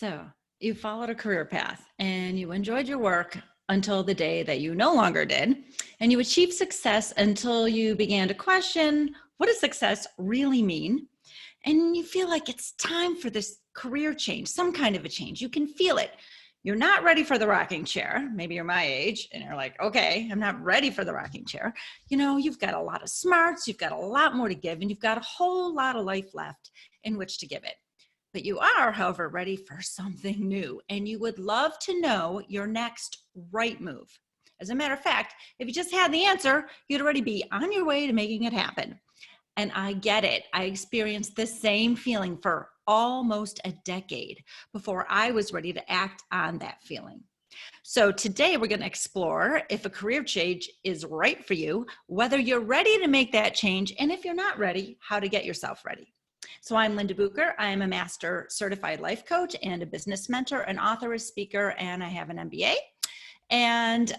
So you followed a career path and you enjoyed your work until the day that you no longer did. And you achieved success until you began to question, what does success really mean? And you feel like it's time for this career change, some kind of a change. You can feel it. You're not ready for the rocking chair. Maybe you're my age and you're like, okay, I'm not ready for the rocking chair. You know, you've got a lot of smarts, you've got a lot more to give, and you've got a whole lot of life left in which to give it. But you are, however, ready for something new, and you would love to know your next right move. As a matter of fact, if you just had the answer, you'd already be on your way to making it happen. And I get it. I experienced the same feeling for almost a decade before I was ready to act on that feeling. So today we're going to explore if a career change is right for you, whether you're ready to make that change, and if you're not ready, how to get yourself ready. So I'm Linda Bucher. I am a master certified life coach and a business mentor, an author, a speaker, and I have an M.B.A. And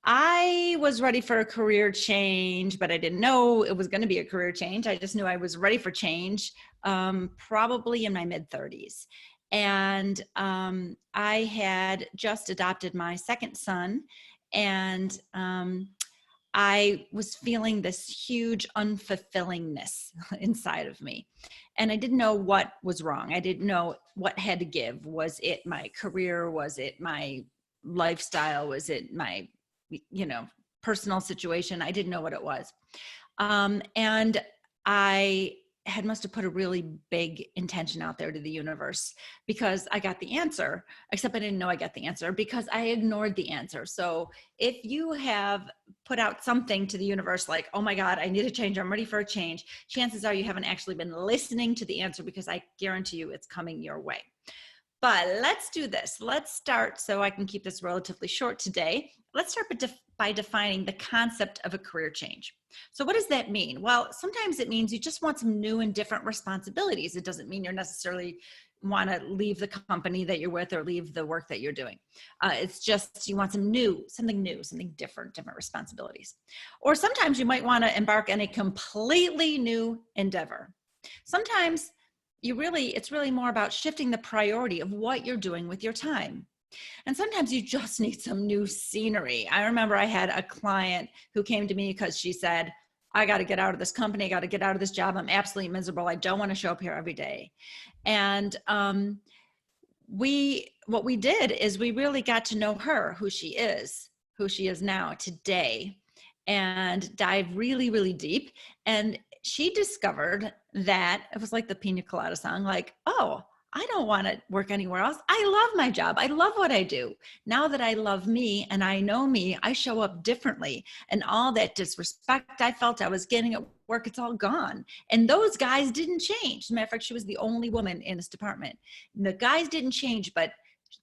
I was ready for a career change, but I didn't know it was going to be a career change. I just knew I was ready for change, probably in my mid-30s. And I had just adopted my second son, and I was feeling this huge unfulfillingness inside of me. And I didn't know what was wrong. I didn't know what had to give. Was it my career? Was it my lifestyle? Was it my, personal situation? I didn't know what it was. And I must have put a really big intention out there to the universe, because I got the answer, except I didn't know I got the answer because I ignored the answer. So if you have put out something to the universe like, oh my God, I need a change, I'm ready for a change, chances are you haven't actually been listening to the answer, because I guarantee you it's coming your way. But let's do this. Let's start, so I can keep this relatively short today. Let's start by defining the concept of a career change. So what does that mean? Well, sometimes it means you just want some new and different responsibilities. It doesn't mean you're necessarily want to leave the company that you're with or leave the work that you're doing. It's just you want something new, something different responsibilities. Or sometimes you might want to embark on a completely new endeavor. Sometimes it's really more about shifting the priority of what you're doing with your time. And sometimes you just need some new scenery. I remember I had a client who came to me because she said, I got to get out of this company. I got to get out of this job. I'm absolutely miserable. I don't want to show up here every day. And what we did is we really got to know her, who she is now today, and dive really, really deep. And she discovered that it was like the Pina Colada song, like, oh, I don't want to work anywhere else. I love my job. I love what I do. Now that I love me and I know me, I show up differently. And all that disrespect I felt I was getting at work, it's all gone. And those guys didn't change. As a matter of fact, she was the only woman in this department. And the guys didn't change, but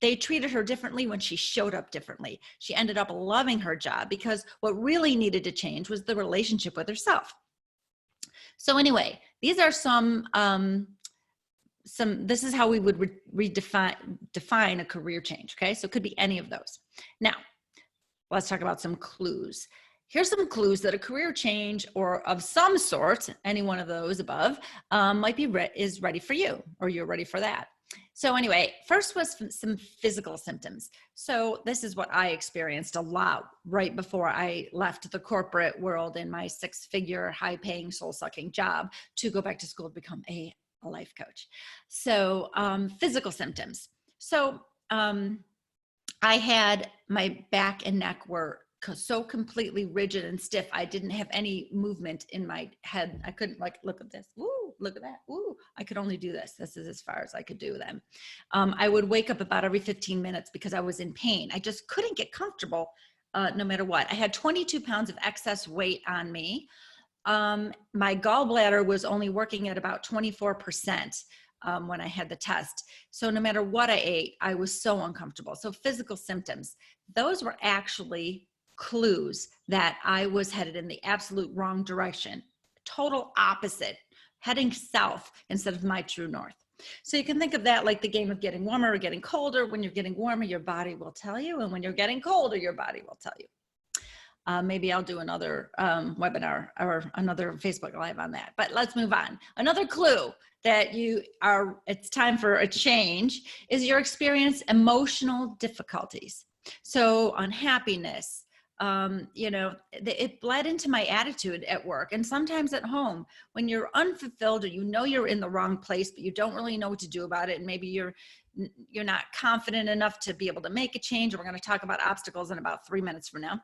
they treated her differently when she showed up differently. She ended up loving her job, because what really needed to change was the relationship with herself. So anyway, these are this is how we would define a career change. Okay. So it could be any of those. Now let's talk about some clues. Here's some clues that a career change or of some sort, any one of those above, is ready for you, or you're ready for that. So anyway, first was some physical symptoms. So this is what I experienced a lot right before I left the corporate world in my 6-figure, high-paying, soul-sucking job to go back to school to become a life coach. So physical symptoms. So I had my back and neck were so completely rigid and stiff. I didn't have any movement in my head. I couldn't look at this. Ooh, look at that. Ooh, I could only do this. This is as far as I could do them. I would wake up about every 15 minutes because I was in pain. I just couldn't get comfortable no matter what. I had 22 pounds of excess weight on me. My gallbladder was only working at about 24% when I had the test. So no matter what I ate, I was so uncomfortable. So physical symptoms, those were actually clues that I was headed in the absolute wrong direction, total opposite, heading south instead of my true north. So you can think of that like the game of getting warmer or getting colder. When you're getting warmer, your body will tell you. And when you're getting colder, your body will tell you. Maybe I'll do another webinar or another Facebook Live on that. But let's move on. Another clue that it's time for a change is your experience emotional difficulties. So unhappiness, it bled into my attitude at work and sometimes at home when you're unfulfilled or you're in the wrong place, but you don't really know what to do about it. And maybe you're not confident enough to be able to make a change. We're going to talk about obstacles in about 3 minutes from now.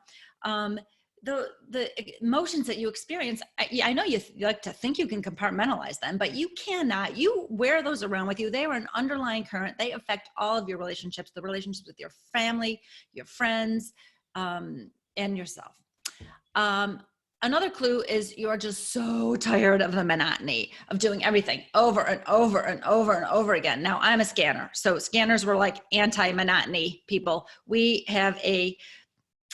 The emotions that you experience, I know you like to think you can compartmentalize them, but you cannot. You wear those around with you. They are an underlying current. They affect all of your relationships, the relationships with your family, your friends, and yourself. Another clue is you're just so tired of the monotony of doing everything over and over and over and over again. Now, I'm a scanner, so scanners were like anti-monotony people. We have a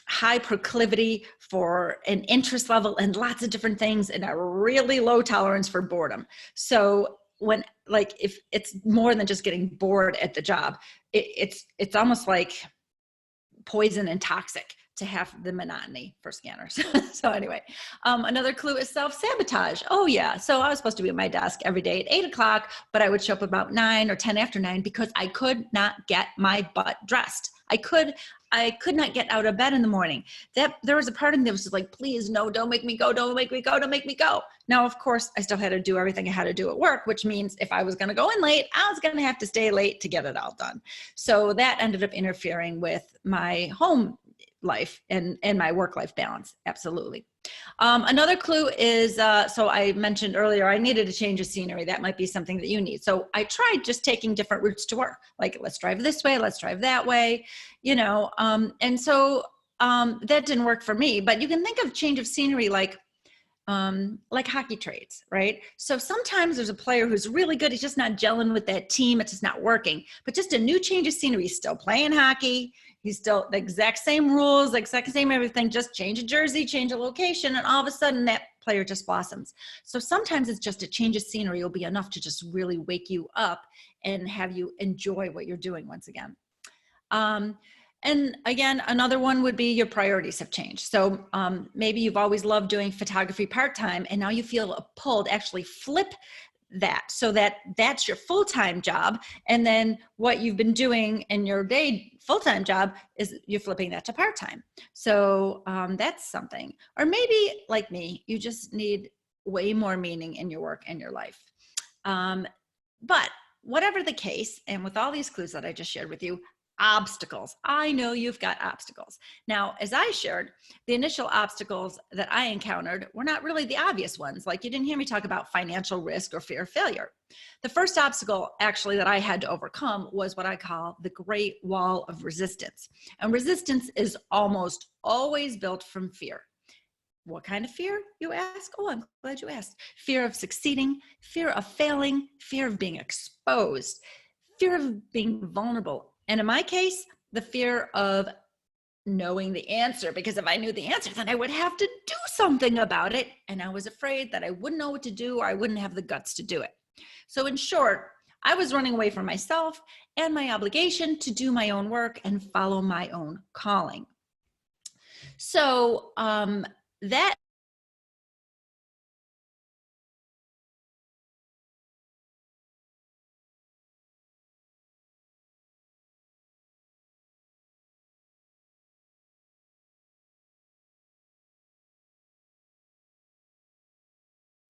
high proclivity for an interest level and lots of different things and a really low tolerance for boredom. So if it's more than just getting bored at the job, it's almost like poison and toxic to have the monotony for scanners. So anyway, another clue is self-sabotage. Oh yeah, so I was supposed to be at my desk every day at 8 o'clock, but I would show up about 9 or 10 after 9 because I could not get my butt dressed. I could not get out of bed in the morning. There was a part of me that was just like, please, no, don't make me go, don't make me go, don't make me go. Now, of course, I still had to do everything I had to do at work, which means if I was going to go in late, I was going to have to stay late to get it all done. So that ended up interfering with my home life and my work-life balance. Absolutely. Another clue is, so I mentioned earlier, I needed a change of scenery. That might be something that you need. So I tried just taking different routes to work, like let's drive this way, let's drive that way, and so that didn't work for me. But you can think of change of scenery like hockey trades, right? So sometimes there's a player who's really good. He's just not gelling with that team. It's just not working. But just a new change of scenery. He's still playing hockey. He's still the exact same rules, the exact same everything. Just change a jersey, change a location, and all of a sudden that player just blossoms. So sometimes it's just a change of scenery will be enough to just really wake you up and have you enjoy what you're doing once again. And again, another one would be your priorities have changed. So maybe you've always loved doing photography part-time and now you feel pulled to actually flip that so that's your full-time job. And then what you've been doing in your day full-time job is you're flipping that to part-time. So that's something. Or maybe like me, you just need way more meaning in your work and your life. But whatever the case, and with all these clues that I just shared with you, obstacles. I know you've got obstacles. Now, as I shared, the initial obstacles that I encountered were not really the obvious ones. Like you didn't hear me talk about financial risk or fear of failure. The first obstacle actually that I had to overcome was what I call the Great Wall of Resistance. And resistance is almost always built from fear. What kind of fear, you ask? Oh, I'm glad you asked. Fear of succeeding, fear of failing, fear of being exposed, fear of being vulnerable. And in my case, the fear of knowing the answer, because if I knew the answer, then I would have to do something about it. And I was afraid that I wouldn't know what to do or I wouldn't have the guts to do it. So in short, I was running away from myself and my obligation to do my own work and follow my own calling. So that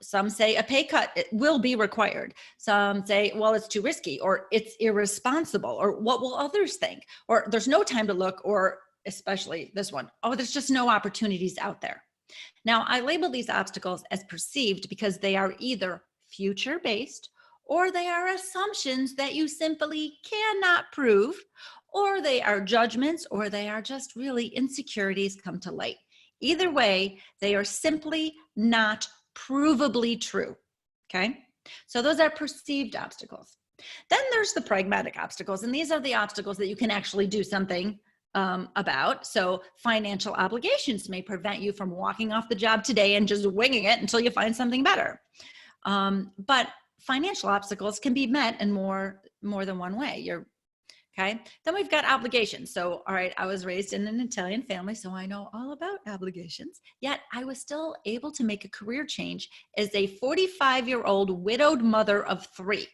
some say a pay cut will be required. Some say, well, it's too risky, or it's irresponsible, or what will others think? Or there's no time to look, or especially this one, oh, there's just no opportunities out there. Now, I label these obstacles as perceived because they are either future-based, or they are assumptions that you simply cannot prove, or they are judgments, or they are just really insecurities come to light. Either way, they are simply not provably true, okay? So those are perceived obstacles. Then there's the pragmatic obstacles, and these are the obstacles that you can actually do something about. So financial obligations may prevent you from walking off the job today and just winging it until you find something better. But financial obstacles can be met in more than one way. Okay. Then we've got obligations. So, all right, I was raised in an Italian family, so I know all about obligations. Yet I was still able to make a career change as a 45-year-old widowed mother of 3.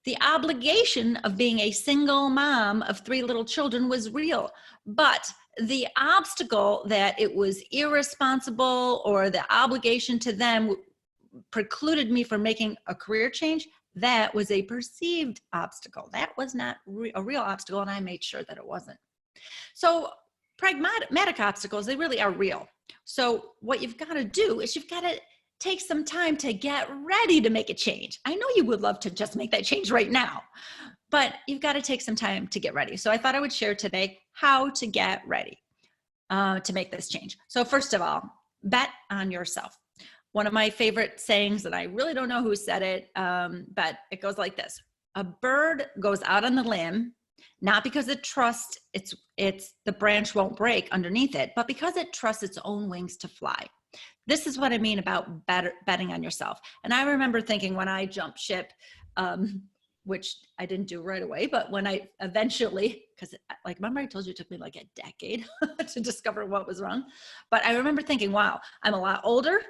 The obligation of being a single mom of 3 little children was real, but the obstacle that it was irresponsible or the obligation to them precluded me from making a career change, that was a perceived obstacle. That was not a real obstacle, and I made sure that it wasn't. So pragmatic obstacles, they really are real. So what you've got to do is you've got to take some time to get ready to make a change. I know you would love to just make that change right now, but you've got to take some time to get ready. So I thought I would share today how to get ready to make this change. So first of all, bet on yourself. One of my favorite sayings, and I really don't know who said it, but it goes like this: a bird goes out on the limb, not because it trusts it's the branch won't break underneath it, but because it trusts its own wings to fly. This is what I mean about betting on yourself. And I remember thinking when I jumped ship, which I didn't do right away, but when I eventually, because like, remember I told you it took me like a decade to discover what was wrong. But I remember thinking, wow, I'm a lot older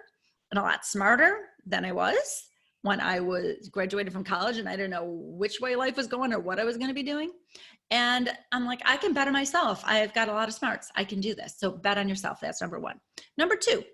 and a lot smarter than I was when I was graduated from college, and I didn't know which way life was going or what I was going to be doing. And I'm like, I can bet on myself. I've got a lot of smarts. I can do this. So bet on yourself. That's number 1. Number 2,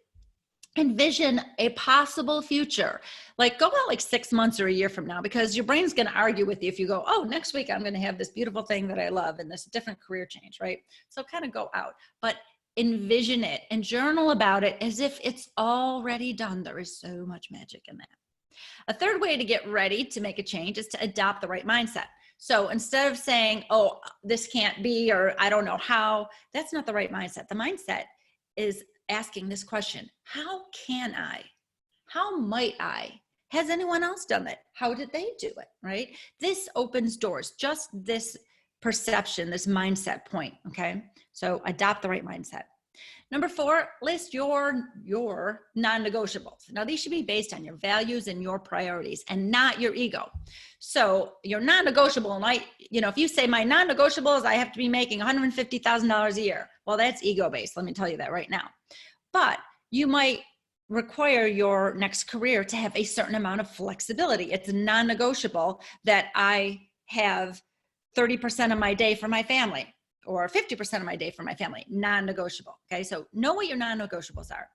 envision a possible future. Like go out like 6 months or a year from now, because your brain's going to argue with you if you go, oh, next week I'm going to have this beautiful thing that I love and this different career change, right? So kind of go out, but envision it and journal about it as if it's already done. There is so much magic in that. A third way to get ready to make a change is to adopt the right mindset. So instead of saying, oh, this can't be, or I don't know how, that's not the right mindset. The mindset is asking this question: how can I? How might I? Has anyone else done it? How did they do it, right? This opens doors, just this perception, this mindset point, okay? So adopt the right mindset. Number 4, list your non-negotiables. Now, these should be based on your values and your priorities and not your ego. So your non-negotiable might, if you say my non-negotiables, I have to be making $150,000 a year. Well, that's ego-based. Let me tell you that right now. But you might require your next career to have a certain amount of flexibility. It's non-negotiable that I have 30% of my day for my family, or 50% of my day for my family, non-negotiable. Okay, so know what your non-negotiables are.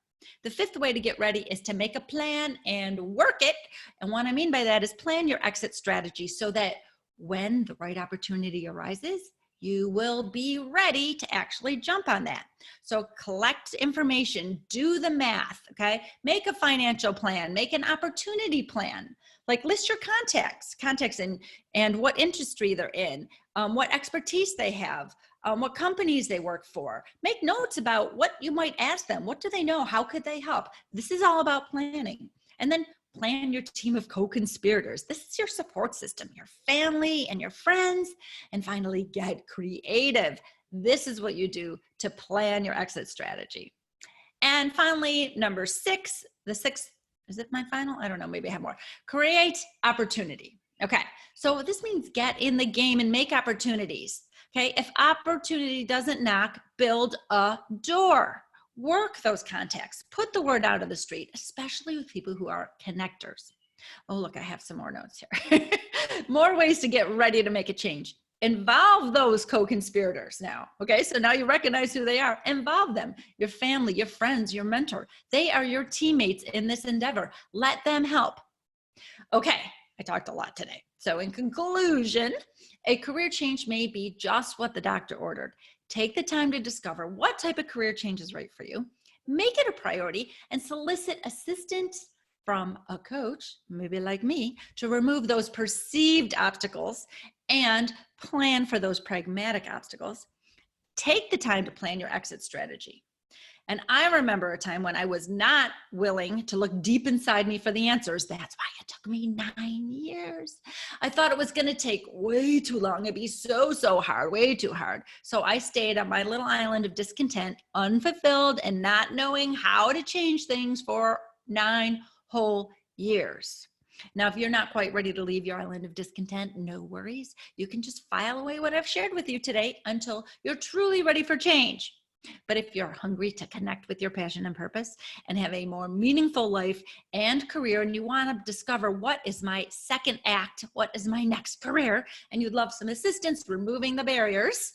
The 5th way to get ready is to make a plan and work it. And what I mean by that is plan your exit strategy so that when the right opportunity arises, you will be ready to actually jump on that. So collect information, do the math, okay? Make a financial plan, make an opportunity plan. Like list your contacts and what industry they're in, what expertise they have, what companies they work for. Make notes about what you might ask them. What do they know? How could they help? This is all about planning. And then plan your team of co-conspirators. This is your support system, your family and your friends. And finally, get creative. This is what you do to plan your exit strategy. And finally, number 6, the 6th, is it my final? I don't know, maybe I have more. Create opportunity. Okay, so this means get in the game and make opportunities. Okay, if opportunity doesn't knock, build a door. Work those contacts. Put the word out of the street, especially with people who are connectors. Oh, look, I have some more notes here. More ways to get ready to make a change. Involve those co-conspirators now. Okay, so now you recognize who they are. Involve them, your family, your friends, your mentor. They are your teammates in this endeavor. Let them help. Okay, I talked a lot today. So in conclusion, a career change may be just what the doctor ordered. Take the time to discover what type of career change is right for you. Make it a priority and solicit assistance from a coach, maybe like me, to remove those perceived obstacles and plan for those pragmatic obstacles. Take the time to plan your exit strategy. And I remember a time when I was not willing to look deep inside me for the answers. That's why it took me 9 years. I thought it was going to take way too long. It'd be so hard, way too hard. So I stayed on my little island of discontent, unfulfilled, and not knowing how to change things for 9 whole years. Now, if you're not quite ready to leave your island of discontent, no worries. You can just file away what I've shared with you today until you're truly ready for change. But if you're hungry to connect with your passion and purpose and have a more meaningful life and career, and you want to discover what is my second act, what is my next career, and you'd love some assistance removing the barriers,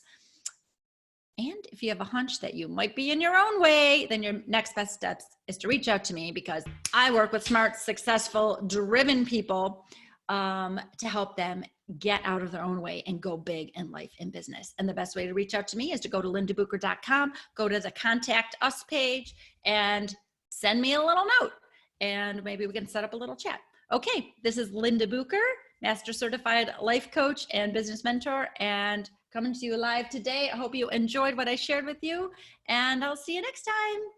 and if you have a hunch that you might be in your own way, then your next best steps is to reach out to me, because I work with smart, successful, driven people to help them get out of their own way and go big in life and business. And the best way to reach out to me is to go to lindabucher.com, go to the Contact Us page, and send me a little note, and maybe we can set up a little chat. Okay, this is Linda Bucher, Master Certified Life Coach and Business Mentor, and coming to you live today. I hope you enjoyed what I shared with you, and I'll see you next time.